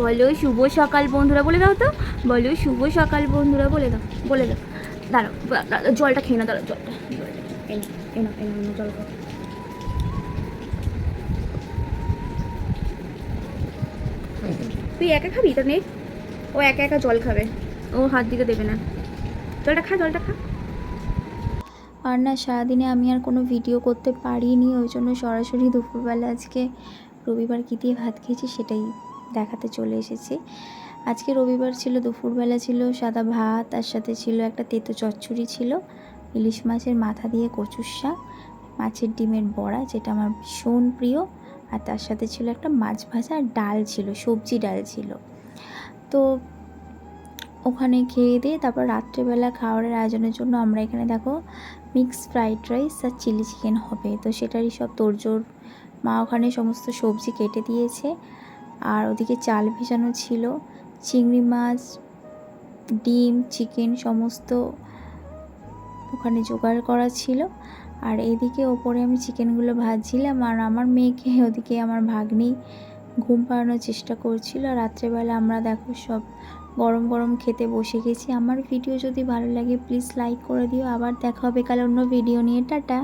বলো শুভ সকাল বন্ধুরা, বলে দাও তো। বলো শুভ সকাল বন্ধুরা, বলে দাও, বলে দাও। দাঁড়াও, জলটা খেয়ে না, দাঁড়াও, জলটা এনো এনো এনো এনো, জল খাও। তুই একা খাবি তো? নেই, ও একা একা জল খাবে, ও হাত দিতে দেবে না। জলটা খা, জলটা খা। আর না, সারাদিনে আমি আর কোনো ভিডিও করতে পারিনি, ওই জন্য সরাসরি দুপুরবেলা আজকে রবিবার কী দিয়ে ভাত খেয়েছি সেটাই দেখাতে চলে এসেছি। আজকে রবিবার ছিল, দুপুরবেলা ছিল সাদা ভাত, তার সাথে ছিল একটা তেতো চচ্চড়ি, ছিল ইলিশ মাছের মাথা দিয়ে কচুর শাক, মাছের ডিমের বড়া যেটা আমার ভীষণ প্রিয়, আর তার সাথে ছিল একটা মাছ ভাজা, আর ডাল ছিল, সবজি ডাল ছিল। তো ওখানে খেয়ে দিয়ে তারপর রাত্রেবেলা খাবারের আয়োজনের জন্য আমরা এখানে দেখো মিক্সড ফ্রাইড রাইস আর চিলি চিকেন হবে, তো সেটারই সব তোড়জোড়। মা ওখানে সমস্ত সবজি কেটে দিয়েছে, আর ওদিকে চাল ভেজানো ছিল, চিংড়ি মাছ, ডিম, চিকেন সমস্ত ওখানে জোগাড় করা ছিল। আর এইদিকে ওপরে আমি চিকেনগুলো ভাজছিলাম, আর আমার মেয়েকে ওদিকে আমার ভাগ্নি ঘুম পাড়ানোর চেষ্টা করছিল। রাত্রেবেলা আমরা দেখো সব গরম গরম খেতে বসে গেছি। আমার ভিডিও যদি ভালো লাগে প্লিজ লাইক করে দিও। আবার দেখা হবে কাল অন্য ভিডিও নিয়ে। টাটা।